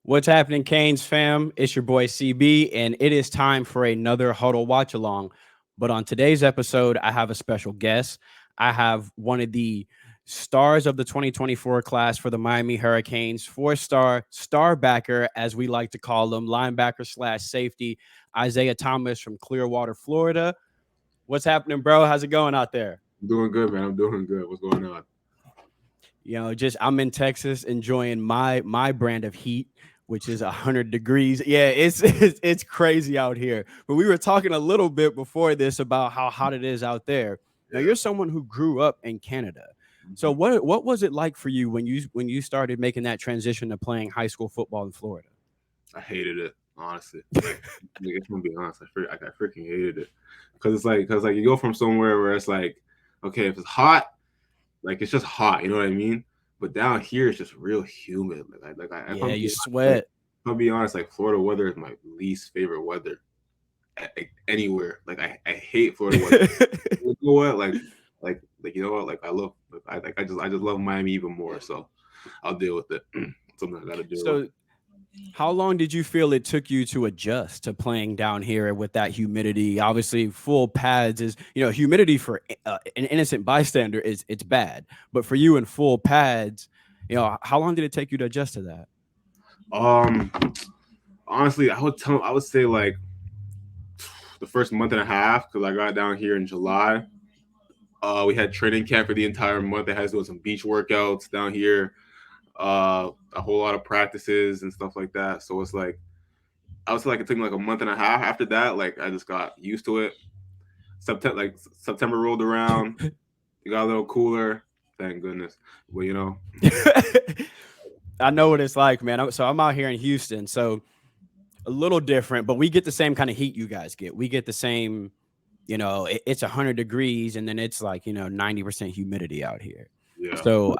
What's happening, Canes fam? It's your boy CB, and it is time for another Huddle Watch Along. But on today's episode, I have a special guest. I have one of the stars of the 2024 class for the Miami Hurricanes, four-star backer, as we like to call them, linebacker slash safety, Isaiah Thomas from Clearwater, Florida. What's happening, bro? How's it going out there? I'm doing good, man. I'm doing good. What's going on? Just I'm in Texas enjoying my brand of heat, which is 100 degrees. Yeah, it's crazy out here. But we were talking a little bit before this about how hot it is out there. Now Yeah. you're someone who grew up in Canada. So Mhm. what was it like for you when you started making that transition to playing high school football in Florida? I hated it, honestly. If I'm gonna be honest, I freaking hated it because because you go from somewhere where it's like, okay, if it's hot, like it's just hot, you know what I mean? But down here, it's just real humid. If Yeah, I'm you being honest, sweat. if I'm being honest, like Florida weather is my least favorite weather anywhere. I hate Florida weather. You know what? You know what? Like I love, I just love Miami even more. So I'll deal with it. Something I got to deal with. So how long did you feel it took you to adjust to playing down here with that humidity? Obviously, full pads is, humidity for an innocent bystander is it's bad, but for you in full pads, how long did it take you to adjust to that? Um, Honestly, I would say like the first month and a half because I got down here in July. We had training camp for the entire month. They had us doing some beach workouts down here, a whole lot of practices and stuff like that. So it's like I would say like it took me like a month and a half. After that, like I just got used to it. September rolled around. It got a little cooler. Thank goodness. But I know what it's like, man. So I'm out here in Houston, so a little different, but we get the same kind of heat you guys get. We get the same, it's 100 degrees, and then it's like 90% humidity out here. yeah. So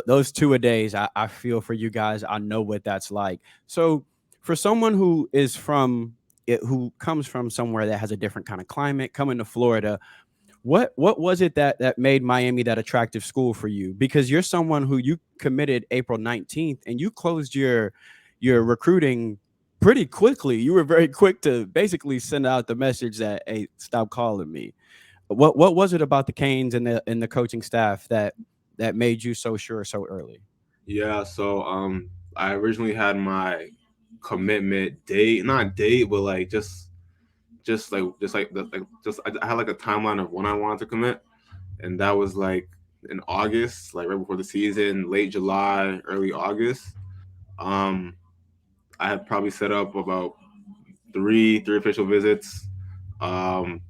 those 2 a days, I feel for you guys. I know what that's like. So for someone who comes from somewhere that has a different kind of climate, coming to Florida, what was it that made Miami that attractive school for you? Because you're someone who you committed April 19th and you closed your recruiting pretty quickly. You were very quick to basically send out the message that, hey, stop calling me. What was it about the Canes and the coaching staff that made you so sure so early? Yeah, so I originally had my commitment date, not date, but like I had like a timeline of when I wanted to commit, and that was like in August, like right before the season, late July, early August. Um, I had probably set up about three official visits. Um,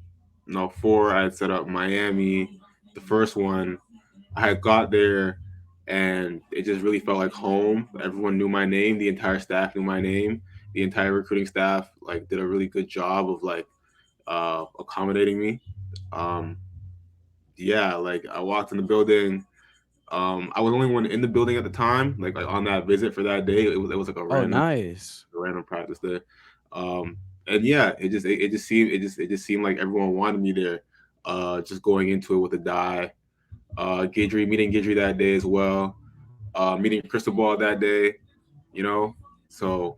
no, four. I had set up Miami, the first one. I had got there and it just really felt like home. Everyone knew my name. The entire staff knew my name. The entire recruiting staff like did a really good job of like accommodating me. Um, yeah, like I walked in the building. I was the only one in the building at the time, like on that visit for that day. It was like Oh, nice. a random practice day. Um, and yeah, it just seemed like everyone wanted me there. Just going into it with a die. Meeting Guidry that day as well. Meeting Cristobal that day, you know. So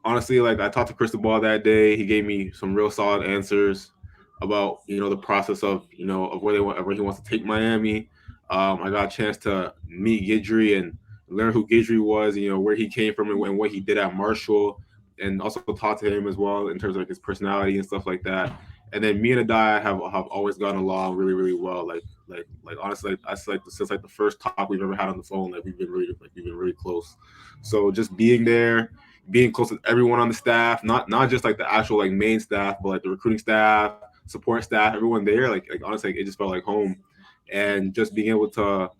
honestly, like I talked to Cristobal that day. He gave me some real solid answers about the process of of where he wants to take Miami. I got a chance to meet Guidry and learn who Guidry was, where he came from and what he did at Marshall, and also talk to him as well in terms of like his personality and stuff like that. And then me and Adai have always gotten along really really well. Like honestly, I like since like the first talk we've ever had on the phone, like we've been really close. So just being close with everyone on the staff, not just like the actual like main staff, but like the recruiting staff, support staff, everyone there. Like honestly, like, it just felt like home, and just being able to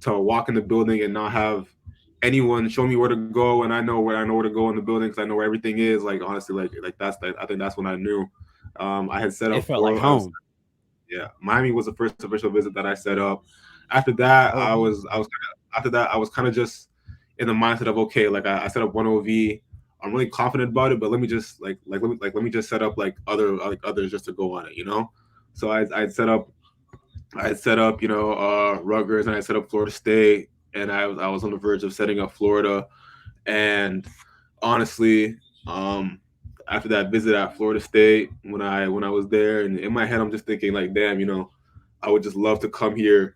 walk in the building and not have anyone show me where to go, and I know where to go in the building because I know where everything is. Like honestly, I think that's when I knew. I had set It up felt like four. I was home. Yeah, Miami was the first official visit that I set up. After that, Oh, after that I was kind of just in the mindset of okay, like I set up one OV. I'm really confident about it, but let me just let me just set up like others just to go on it, you know. So I had set up Rutgers, and I set up Florida State, and I was on the verge of setting up Florida, And honestly, um, after that visit at Florida State, when I was there, and in my head, I'm just thinking like, damn, I would just love to come here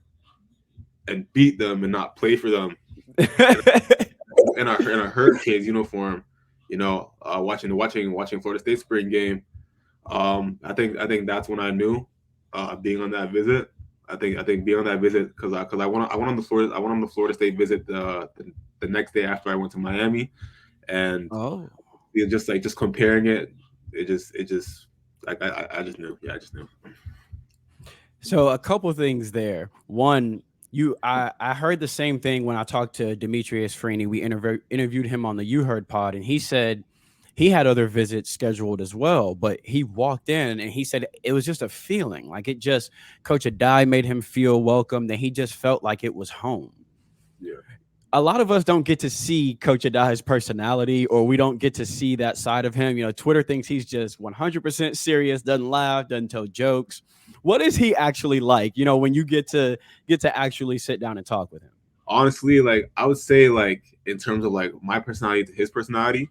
and beat them and not play for them in a Hurricanes uniform. Watching Florida State spring game. I think that's when I knew, being on that visit. I think being on that visit, I went on the Florida State visit the next day after I went to Miami, and Oh. just comparing it, it just like I just knew. Yeah, I just knew. So a couple things there. One, I heard the same thing when I talked to Demetrius Freeney. We interviewed him on the You Heard pod, and he said he had other visits scheduled as well, but he walked in and he said it was just a feeling like it just Coach Adai made him feel welcome, that he just felt like it was home. Yeah. A lot of us don't get to see Coach Adai's personality, or we don't get to see that side of him. Twitter thinks he's just 100% serious, doesn't laugh, doesn't tell jokes. What is he actually like? When you get to actually sit down and talk with him. Honestly, like I would say, like in terms of like my personality to his personality,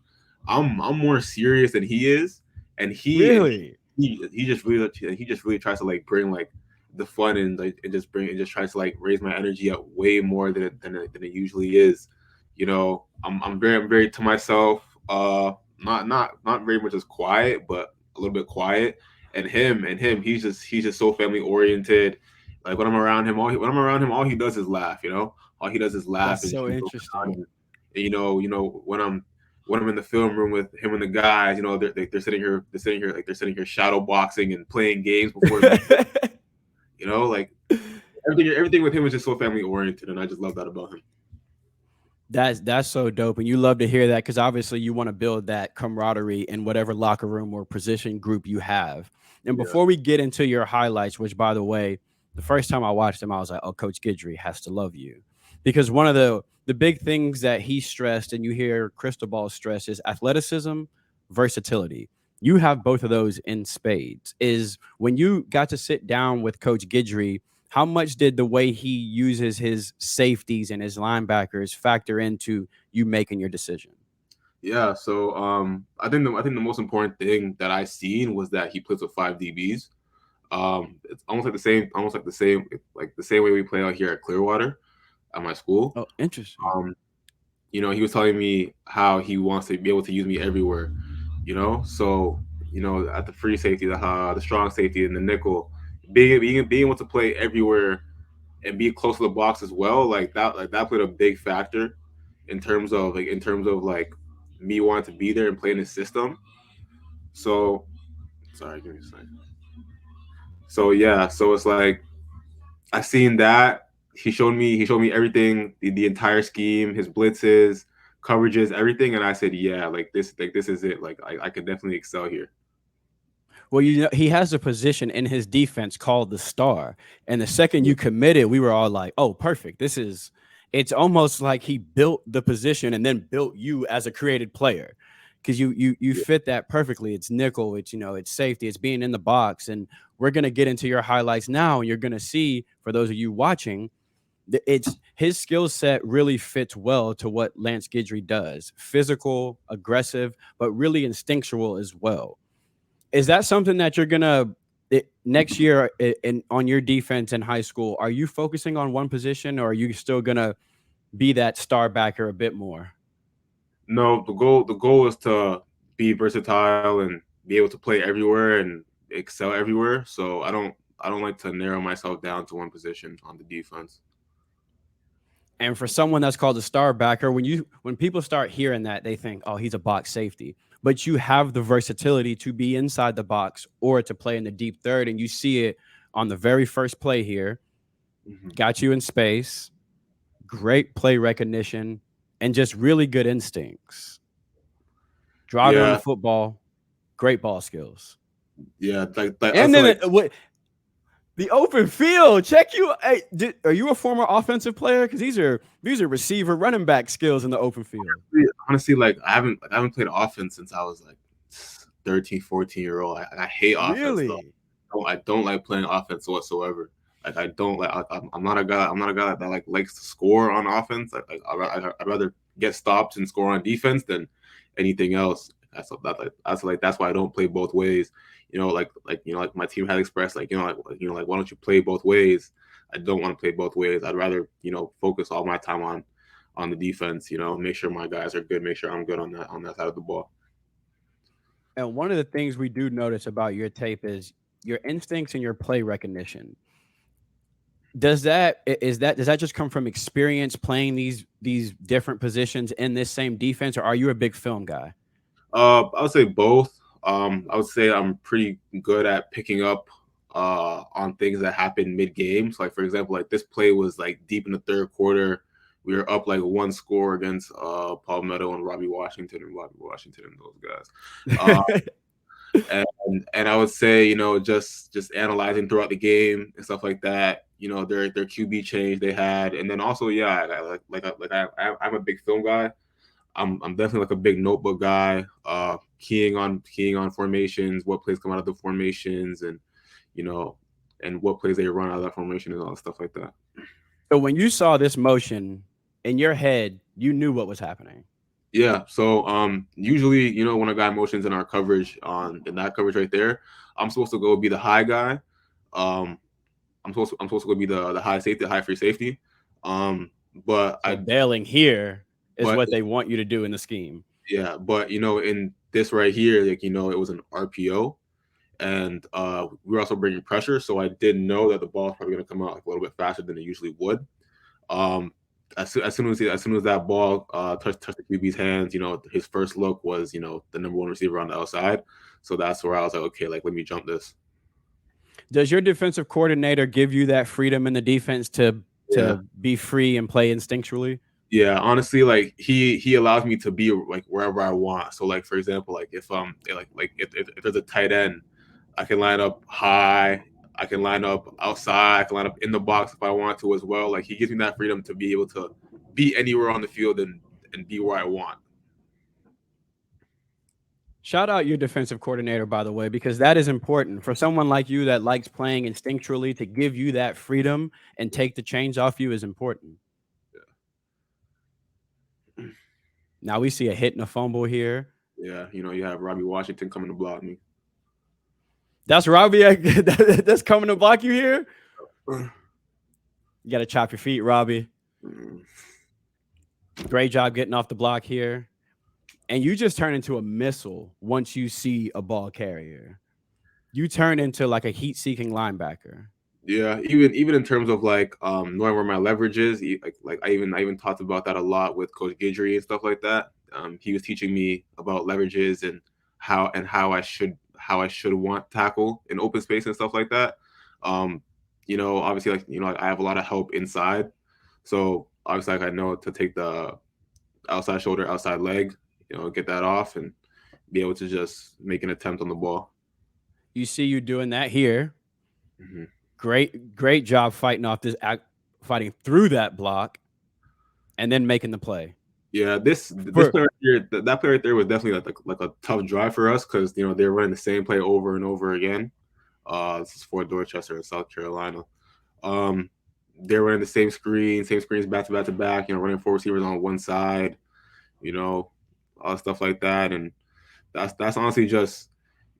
I'm more serious than he is, and Really? he just really tries to like bring like the fun, and like it just tries to like raise my energy up way more than it usually is. I'm very to myself. Not very much as quiet, but a little bit quiet. And him, he's just so family oriented. Like when I'm around him, all he does is laugh. All he does is laugh That's and so joke around. interesting. And when I'm in the film room with him and the guys, they're sitting here shadow boxing and playing games before the like everything with him is just so family oriented, and I just love that about him. That's so dope, and you love to hear that because obviously you want to build that camaraderie in whatever locker room or position group you have. And Yeah, before we get into your highlights, which by the way, the first time I watched them, I was like, "Oh, Coach Guidry has to love you," because one of the big things that he stressed, and you hear Cristobal stress, is athleticism, versatility. You have both of those in spades. Is when you got to sit down with Coach Guidry, how much did the way he uses his safeties and his linebackers factor into you making your decision? yeah. So I think the most important thing that I seen was that he plays with five DBs. It's almost like the same way we play out here at Clearwater at my school. Oh, interesting. Um, he was telling me how he wants to be able to use me everywhere. So at the free safety, the strong safety, and the nickel, being able to play everywhere and be close to the box as well, like that played a big factor in terms of me wanting to be there and play in the system. So sorry, give me a second. So yeah, so it's like I seen that he showed me everything, the entire scheme, his blitzes, coverages, everything, and I said, yeah, like this is it. Like I could definitely excel here. Well, he has a position in his defense called the star. And the second Yeah, you committed, we were all like, oh, perfect. It's almost like he built the position and then built you as a created player. Because you yeah, fit that perfectly. It's nickel, it's safety, it's being in the box. And we're gonna get into your highlights now, and you're gonna see, for those of you watching, it's his skill set really fits well to what Lance Guidry does. Physical, aggressive, but really instinctual as well. Is that something that you're gonna next year in on your defense in high school? Are you focusing on one position, or are you still gonna be that star backer a bit more? no, the goal is to be versatile and be able to play everywhere and excel everywhere. So I don't like to narrow myself down to one position on the defense. And for someone that's called a star backer, when people start hearing that, they think, oh, he's a box safety. But you have the versatility to be inside the box or to play in the deep third, and you see it on the very first play here. Hmm. Got you in space, great play recognition, and just really good instincts. Driving on the Yeah, football, great ball skills. yeah, like I And feel then like what the open field. Check you. Hey, are you a former offensive player? Because these are receiver, running back skills in the open field. honestly, like I haven't played offense since I was like 13, 14 year old. I hate offense though. Really? I don't like playing offense whatsoever. Like I don't like. I'm not a guy. I'm not a guy that like likes to score on offense. I'd rather get stops and score on defense than anything else. That's why I don't play both ways. Like my team had expressed, like why don't you play both ways? I don't want to play both ways. I'd rather focus all my time on the defense. Make sure my guys are good. Make sure I'm good on that side of the ball. And one of the things we do notice about your tape is your instincts and your play recognition. Does that just come from experience playing these different positions in this same defense, or are you a big film guy? I would say both. I would say I'm pretty good at picking up on things that happen mid game. So, like for example, like this play was like deep in the third quarter. We were up like one score against Palmetto and Robbie Washington and those guys. Uh, and I would say just analyzing throughout the game and stuff like that. Their QB change they had, and then also I'm a big film guy. I'm definitely like a big notebook guy, keying on formations, what plays come out of the formations, and you know, and what plays they run out of that formation and all that stuff like that. So when you saw this motion in your head, you knew what was happening. Yeah. So usually when a guy motions in our coverage in that coverage right there, I'm supposed to go be the high guy. Um, I'm supposed to go be the high safety, high free safety. Um, but So I bailing here is but what they want you to do in the scheme. yeah, but in this right here, like it was an RPO, and we were also bringing pressure, so I didn't know that the ball was probably going to come out like a little bit faster than it usually would. Um, as soon as that ball touched the QB's hands, his first look was the number one receiver on the outside. So that's where I was like, okay, like let me jump this. Does your defensive coordinator give you that freedom in the defense to Yeah, be free and play instinctually? yeah. Honestly, like he allows me to be like wherever I want. So like for example, like if if there's a tight end, I can line up high. I can line up outside. I can line up in the box if I want to as well. Like he gives me that freedom to be able to be anywhere on the field and be where I want. Shout out your defensive coordinator, by the way, because that is important for someone like you that likes playing instinctually. To give you that freedom and take the chains off you is important. Now we see a hit and a fumble here. Yeah, you have Robbie Washington coming to block me. That's Robbie. That's coming to block you here. You got to chop your feet, Robbie. Great job getting off the block here. And you just turn into a missile once you see a ball carrier. You turn into like a heat-seeking linebacker. Yeah, even in terms of like knowing where my leverage is, like I even talked about that a lot with Coach Guidry and stuff like that. He was teaching me about leverages and how I should want tackle in open space and stuff like that. Um, obviously like I have a lot of help inside, so obviously like I know to take the outside shoulder, outside leg, get that off and be able to just make an attempt on the ball. You see you doing that here. Mm-hmm. Great job fighting through that block and then making the play. Yeah, this For player here, that player right there was definitely like a tough drive for us because they're running the same play over and over again. This is for Dorchester in South Carolina. Um, they're running the same screens back to back to back. Running four receivers on one side. All stuff like that, and that's honestly just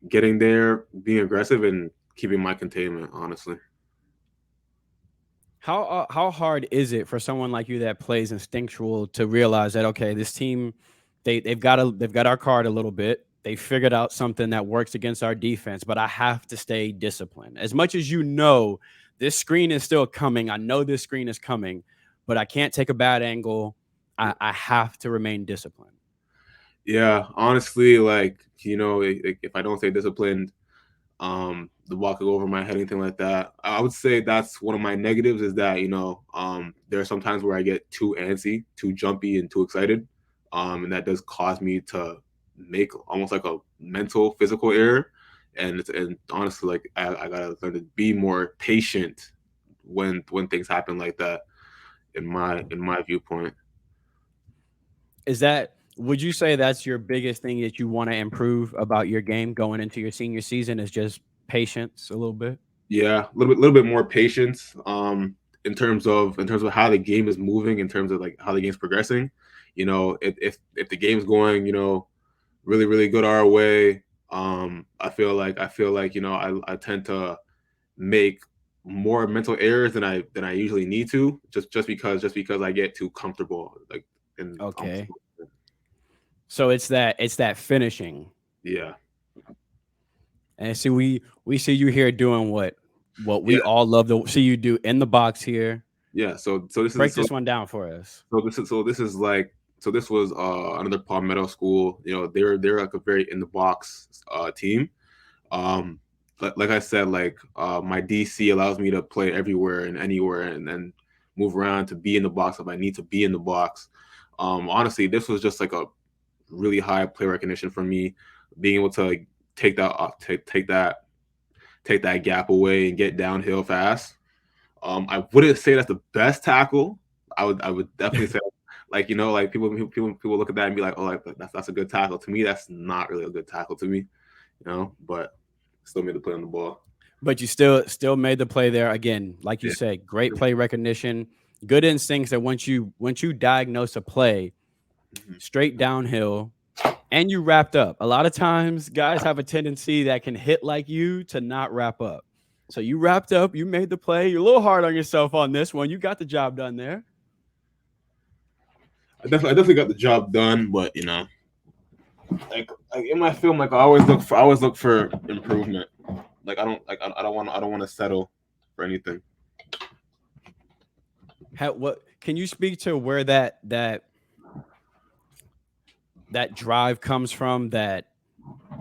getting there, being aggressive, and keeping my containment. Honestly. how hard is it for someone like you that plays instinctual to realize that okay, this team they've got our card a little bit. They figured out something that works against our defense, but I have to stay disciplined. As much as this screen is still coming. I know this screen is coming, but I can't take a bad angle. I have to remain disciplined. Yeah, honestly, like if I don't stay disciplined, the ball could go over my head, anything like that. I would say that's one of my negatives is that there are some times where I get too antsy, too jumpy, and too excited, and that does cause me to make almost like a mental, physical error. And honestly, like I gotta learn to be more patient when things happen like that. In my viewpoint. Would you say that's your biggest thing that you want to improve about your game going into your senior season is just patience a little bit? Yeah, a little bit more patience. in terms of how the game is moving, in terms of like how the game's progressing. If the game's going, really really good our way, I feel like I tend to make more mental errors than I usually need to, just because I get too comfortable, like, and Okay. So it's that finishing. yeah, And see, we see you here doing what yeah, we all love to see you do in the box here. yeah. So this is Break so this one down for us. this was another Palmetto school. They're like a very in the box team. Um, like I said, like my DC allows me to play everywhere and anywhere, and move around to be in the box if I need to be in the box. Honestly, this was just like a really high play recognition for me, being able to like, take that off, take that gap away and get downhill fast. I wouldn't say that's the best tackle. I would definitely say, like, like people look at that and be like, oh, like that's a good tackle. To me, that's not really a good tackle to me, but still made the play on the ball. But you still made the play there again. Like you Yeah. said, great play recognition, good instincts that once you diagnose a play, Mhm. straight downhill, and you wrapped up. A lot of times, guys have a tendency that can hit like you to not wrap up. So you wrapped up, you made the play. You're a little hard on yourself on this one. You got the job done there. I definitely got the job done, but like in my film, like I always look for improvement. Like I don't want to settle for anything. What can you speak to where that drive comes from? That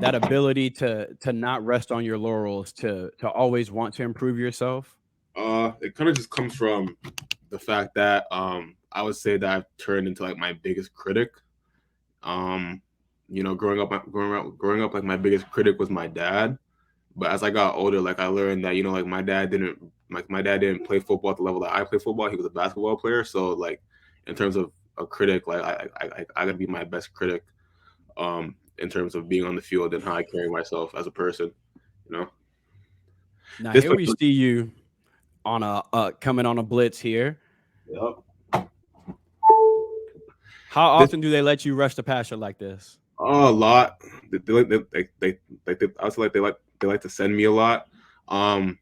ability to not rest on your laurels, to always want to improve yourself. It kind of just comes from the fact that I would say that I've turned into like my biggest critic. Um, growing up, like my biggest critic was my dad. But as I got older, like I learned that like my dad didn't play football at the level that I play football. He was a basketball player, so like in terms of a critic, like I gotta be my best critic. In terms of being on the field and how I carry myself as a person, you know. Now This here we see you on a coming on a blitz here. Yep. How This often do they let you rush the passer like this? a lot. I also like to send me a lot. Um,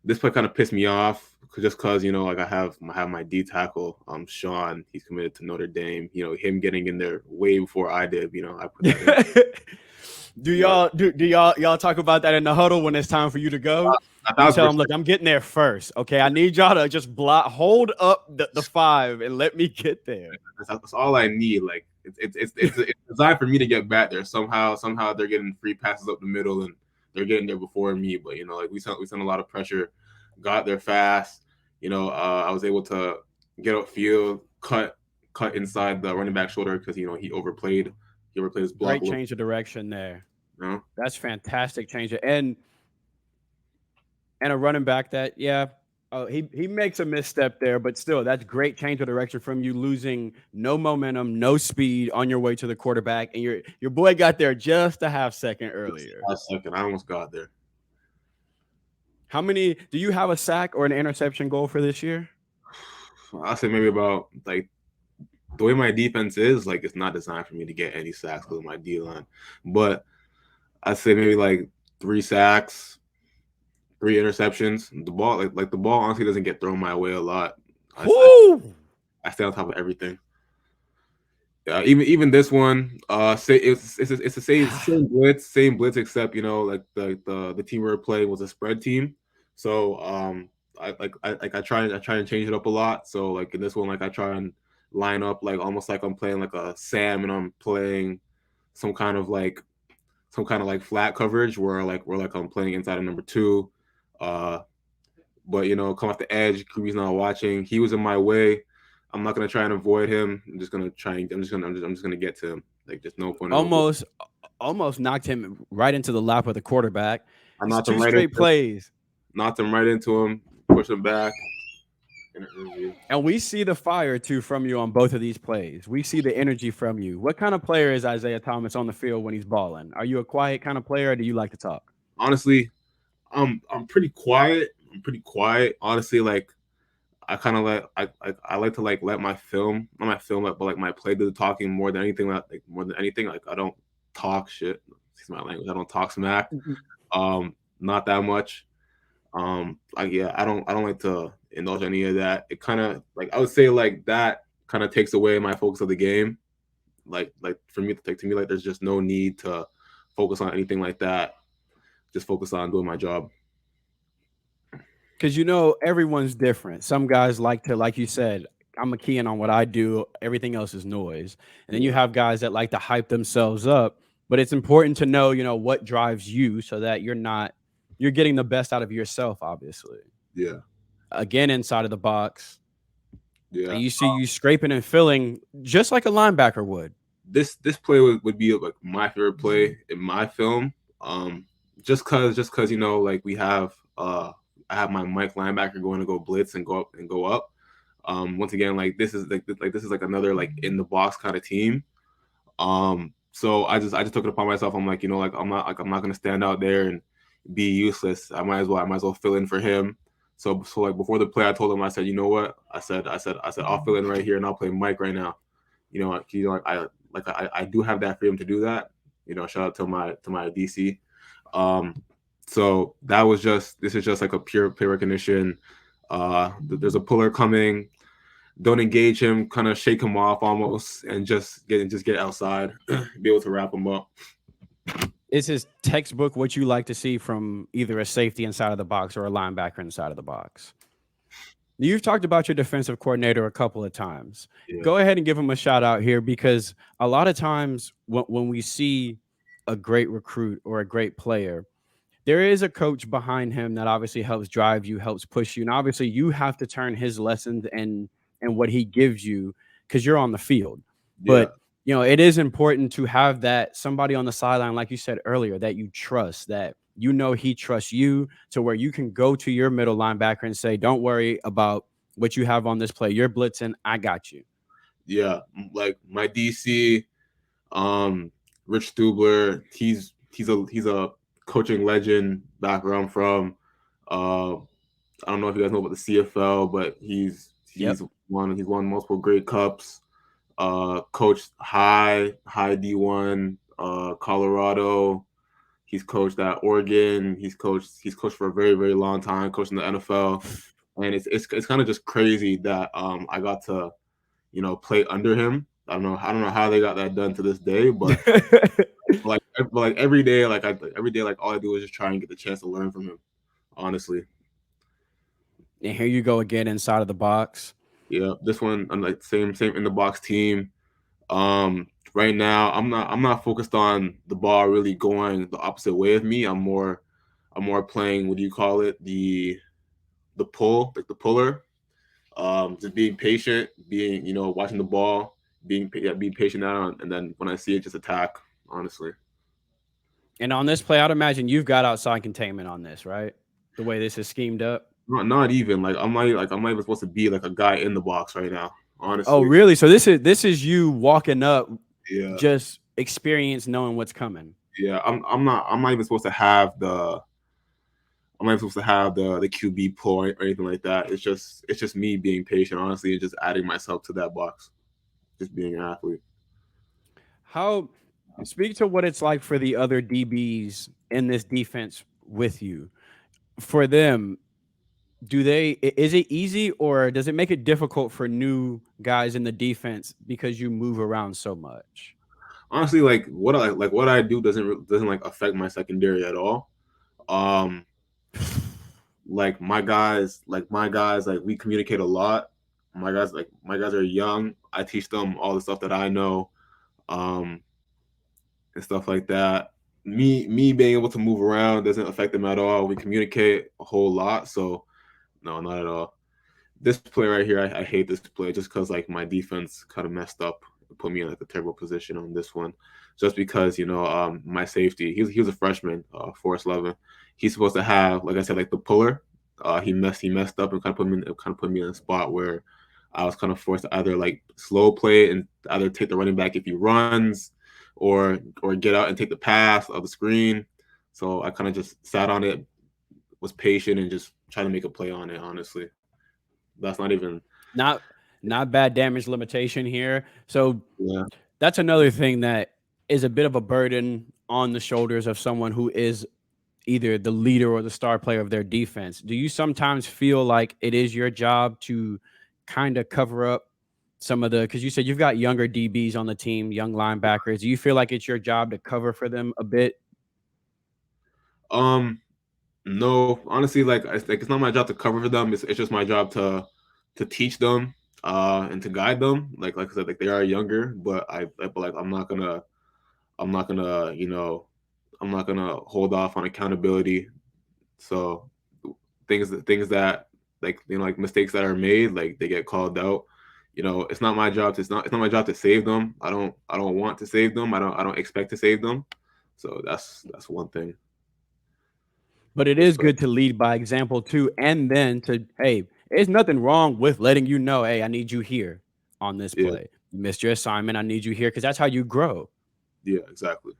this play kind of pissed me off just because like I have my D tackle Sean. He's committed to Notre Dame. Him getting in there way before I did. I put that in. Do But y'all talk about that in the huddle when it's time for you to go? You tell them, look, I'm getting there first. Okay, I need y'all to just hold up the five and let me get there. that's all I need. Like it's designed for me to get back there. Somehow they're getting free passes up the middle and they're getting there before me. But like we sent a lot of pressure, got there fast. I was able to get upfield, cut inside the running back shoulder because he overplayed his block Great a little. change of direction there. You know? That's fantastic change and a running back that he makes a misstep there, but still that's great change of direction from you losing no momentum, no speed on your way to the quarterback, and your boy got there just a half second earlier. Last second, I almost got there. How many do you have a sack or an interception goal for this year? I say maybe about like the way my defense is, like it's not designed for me to get any sacks because of my D line. But I'd say maybe like 3 sacks, 3 interceptions. The ball honestly doesn't get thrown my way a lot. I stay on top of everything. Even this one, say it's the same blitz, except like the team we were playing was a spread team, so I try and change it up a lot. So like in this one, like I try and line up like almost like I'm playing like a Sam and I'm playing some kind of like flat coverage where I'm playing inside of number two, uh, but come off the edge. QB's not watching. He was in my way. I'm not gonna try and avoid him. I'm just gonna try and I'm just gonna get to him. Like there's no point of avoiding. Almost knocked him right into the lap of the quarterback. I It's knocked him two right straight into plays. him, push him back. And we see the fire too from you on both of these plays. We see the energy from you. What kind of player is Isaiah Thomas on the field when he's balling? Are you a quiet kind of player, or do you like to talk? Honestly, I'm pretty quiet. Honestly, like I kind of I like to like let my film, not my film, but like my play do the talking more than anything. Like more than anything, like I don't talk shit. Excuse my language. I don't talk smack. Not that much. Like yeah, I don't like to indulge any of that. It kind of like I would say like that kind of takes away my focus of the game. Like for me, like to me, like there's just no need to focus on anything like that. Just focus on doing my job. Because you know everyone's different. Some guys like to, like you said, I'm a keying on what I do. Everything else is noise. And then you Yeah, have guys that like to hype themselves up. But it's important to know, you know, what drives you so that you're getting the best out of yourself. Obviously, yeah, again, inside of the box, yeah. and you see you scraping and filling just like a linebacker would. This play would be like my favorite play in my film. Um, just cause you know like we have I have my Mike linebacker going to go blitz and go up and go up. Once again, like this is like another like in the box kind of team. So I just took it upon myself. I'm like, you know, I'm not gonna stand out there and be useless. I might as well fill in for him. So like before the play, I told him, I said, you know what? I said I'll fill in right here and I'll play Mike right now. You know, I do have that freedom to do that. You know, shout out to my DC. Um, so that was just this is just like a pure play recognition. There's a puller coming. Don't engage him. Kind of shake him off almost, and just get outside, be able to wrap him up. Is his textbook what you like to see from either a safety inside of the box or a linebacker inside of the box? You've talked about your defensive coordinator a couple of times. Yeah, Go ahead and give him a shout out here because a lot of times when we see a great recruit or a great player, there is a coach behind him that obviously helps drive you, helps push you, and obviously you have to turn his lessons and what he gives you because you're on the field. yeah, But you know, it is important to have that somebody on the sideline, like you said earlier, that you trust, that you know he trusts you to where you can go to your middle linebacker and say, "Don't worry about what you have on this play. You're blitzing. I got you." yeah. Like my DC, um, Rich Stubler. He's a coaching legend back where I'm from. Uh, I don't know if you guys know about the CFL, but Yep. he's won multiple Grey Cups. Coached high D1, Colorado. He's coached at Oregon. He's coached for a very long time, coached in the NFL, and it's kind of just crazy that I got to play under him. I don't know how they got that done to this day, but like every day every day like all I do is just try and get the chance to learn from him. Honestly, And here you go again inside of the box. yeah. This one I'm like same in the box team. Right now I'm not focused on the ball really going the opposite way of me. I'm more playing, what do you call it, the pull, like the puller. Just being patient, being watching the ball, being patient out, and then when I see it, just attack. Honestly, And on this play, I'd imagine you've got outside containment on this, right? The way this is schemed up. not even like I'm not even supposed to be like a guy in the box right now. Oh, Honestly, really? So this is you walking up, yeah, just experience knowing what's coming. yeah. I'm not even supposed to have the I'm not supposed to have the QB point or anything like that. It's just me being patient, honestly, and just adding myself to that box, just being an athlete. How speak to what it's like for the other DBs in this defense with you. For them, is it easy or does it make it difficult for new guys in the defense because you move around so much? Honestly, what I do doesn't like affect my secondary at all. Um, my guys, like we communicate a lot. My guys are young. I teach them all the stuff that I know, um, and stuff like that. Me being able to move around doesn't affect them at all. We communicate a whole lot, so no, not at all. This play right here, I hate this play just because like my defense kind of messed up, put me in like a terrible position on this one, just because my safety, he was a freshman, Forrest Levin. He's supposed to have, like I said, like the puller. He messed up and kind of put me in a spot where I was kind of forced to either like slow play and either take the running back if he runs, or get out and take the pass of the screen. So I kind of just sat on it, was patient, and just trying to make a play on it. Honestly. That's not even. Not not bad damage limitation here. So Yeah. that's another thing that is a bit of a burden on the shoulders of someone who is either the leader or the star player of their defense. Do you sometimes feel like it is your job to kind of cover up some of the, because you said you've got younger DBs on the team, young linebackers. Do you feel like it's your job to cover for them a bit? Um. No, honestly, it's not my job to cover for them. It's just my job to teach them, and to guide them. Like I said, like they are younger, but like I'm not gonna I'm not gonna hold off on accountability. So things that like like mistakes that are made, like they get called out. It's not my job to it's not my job to save them. I don't want to save them. I don't expect to save them. So that's one thing. But it is Just good to lead by example too, and then to, hey, there's nothing wrong with letting you know, hey, I need you here on this yeah, play. You missed your assignment. I need you here because that's how you grow. yeah, exactly.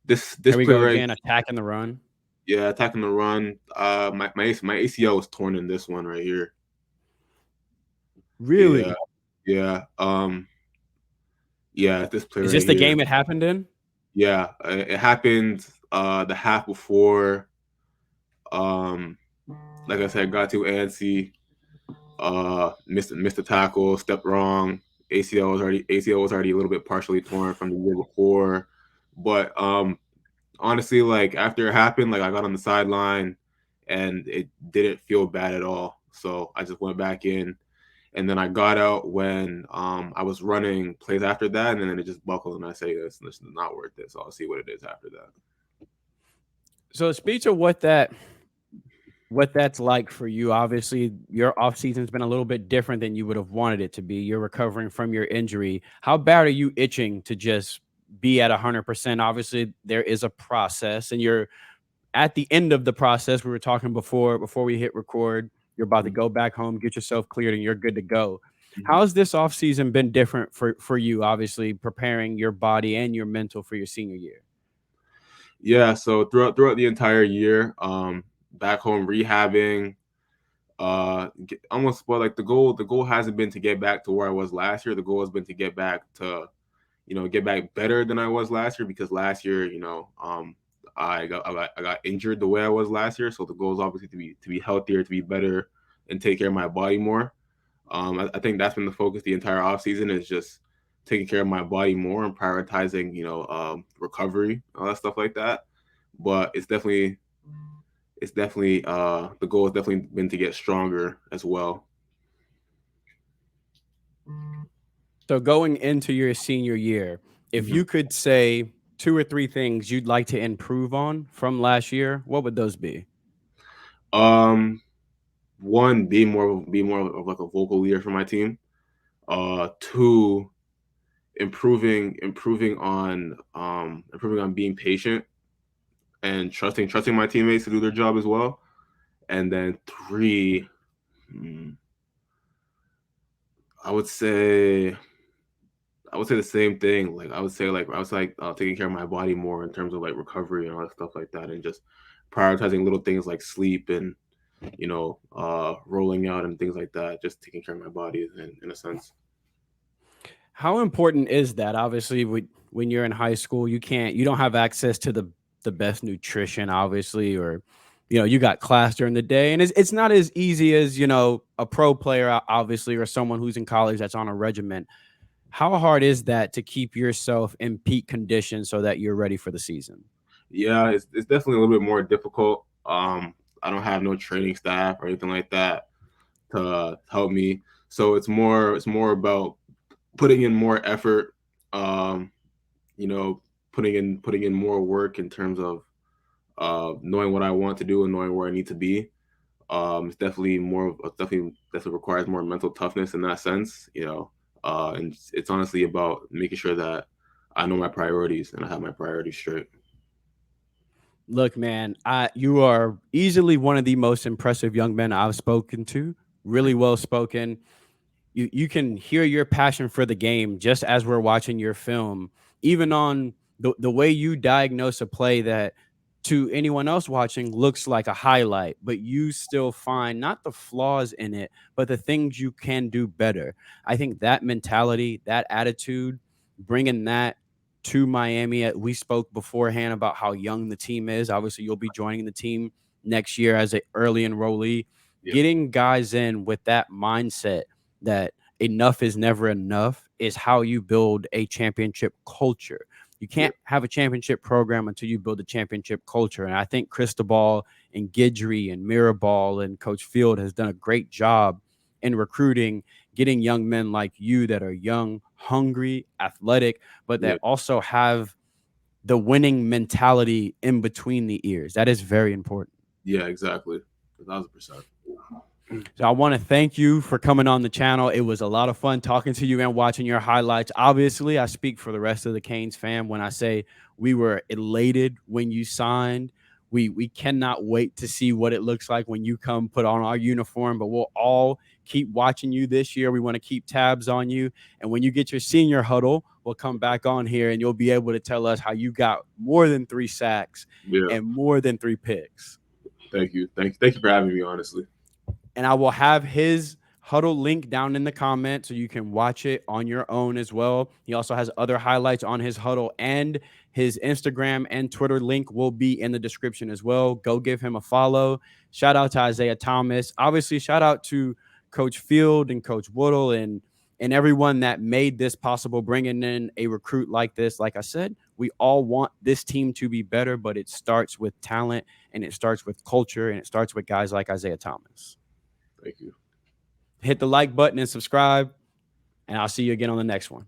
This Here we play go right, again, attacking the run. yeah, attacking the run. My ACL was torn in this one right here. Yeah, Really? yeah, yeah. This play Is right this the here. game it happened in? Yeah, it happened the half before. Um, like I said, got too antsy. Missed the tackle, stepped wrong. ACL was already a little bit partially torn from the year before. But honestly, like after it happened, like I got on the sideline and it didn't feel bad at all. So I just went back in, and then I got out when I was running plays after that, and then it just buckled, and I say this is not worth it. So I'll see what it is after that. So speak to what that's like for you. Obviously, your off season's been a little bit different than you would have wanted it to be. You're recovering from your injury. How bad are you itching to just be at 100%? Obviously, there is a process, and you're at the end of the process. We were talking before we hit record. You're about to Mhm. go back home, get yourself cleared, and you're good to go. Mhm. How's this off season been different for you? Obviously, preparing your body and your mental for your senior year. Yeah, so throughout the entire year, back home rehabbing, almost, but like the goal hasn't been to get back to where I was last year. The goal has been to get back to get back better than I was last year, because last year, I got injured the way I was last year. So the goal is obviously to be healthier, to be better, and take care of my body more. I think that's been the focus the entire offseason, is just taking care of my body more and prioritizing, recovery, all that stuff like that. But it's definitely the goal has definitely been to get stronger as well. So going into your senior year, if Mhm. you could say two or three things you'd like to improve on from last year, what would those be? Um, One, be more of like a vocal leader for my team. Two, improving on being patient and trusting my teammates to do their job as well. And then three, hmm, I would say I would say the same thing. Like I was like taking care of my body more in terms of like recovery and all that stuff like that, and just prioritizing little things like sleep and rolling out and things like that. Just taking care of my body in a sense. How important is that? Obviously, when you're in high school, you don't have access to the best nutrition, obviously, or you got class during the day, and it's not as easy as a pro player, obviously, or someone who's in college that's on a regiment. How hard is that to keep yourself in peak condition so that you're ready for the season? Yeah, it's definitely a little bit more difficult. I don't have no training staff or anything like that to help me, so it's more about putting in more effort. Um, putting in more work in terms of knowing what I want to do and knowing where I need to be. It's definitely requires more mental toughness in that sense, and it's honestly about making sure that I know my priorities and I have my priorities straight. Look, man, you are easily one of the most impressive young men I've spoken to. Really well spoken. You can hear your passion for the game just as we're watching your film, even on the way you diagnose a play that to anyone else watching looks like a highlight, but you still find not the flaws in it, but the things you can do better. I think that mentality, that attitude, bringing that to Miami. We spoke beforehand about how young the team is. Obviously, you'll be joining the team next year as an early enrollee. Yeah. Getting guys in with that mindset that enough is never enough is how you build a championship culture. You Yeah. can't have a championship program until you build a championship culture. And I think Cristobal and Guidry and Mirabal and Coach Field has done a great job in recruiting, getting young men like you that are young, hungry, athletic, but Yeah. that also have the winning mentality in between the ears. That is very important. Yeah. Exactly. 1,000%. So I want to thank you for coming on the channel. It was a lot of fun talking to you and watching your highlights. Obviously, I speak for the rest of the Canes fam when I say we were elated when you signed. We cannot wait to see what it looks like when you come put on our uniform, but we'll all keep watching you this year. We want to keep tabs on you. And when you get your senior huddle, we'll come back on here and you'll be able to tell us how you got more than 3 sacks Yeah. and more than 3 picks. Thank you. Thank you for having me. Honestly. And I will have his huddle link down in the comments so you can watch it on your own as well. He also has other highlights on his huddle, and his Instagram and Twitter link will be in the description as well. Go give him a follow. Shout out to Isaiah Thomas. Obviously, shout out to Coach Field and Coach Woodle and everyone that made this possible, bringing in a recruit like this. Like I said, we all want this team to be better, but it starts with talent and it starts with culture and it starts with guys like Isaiah Thomas. Thank you. Hit the like button and subscribe, and I'll see you again on the next one.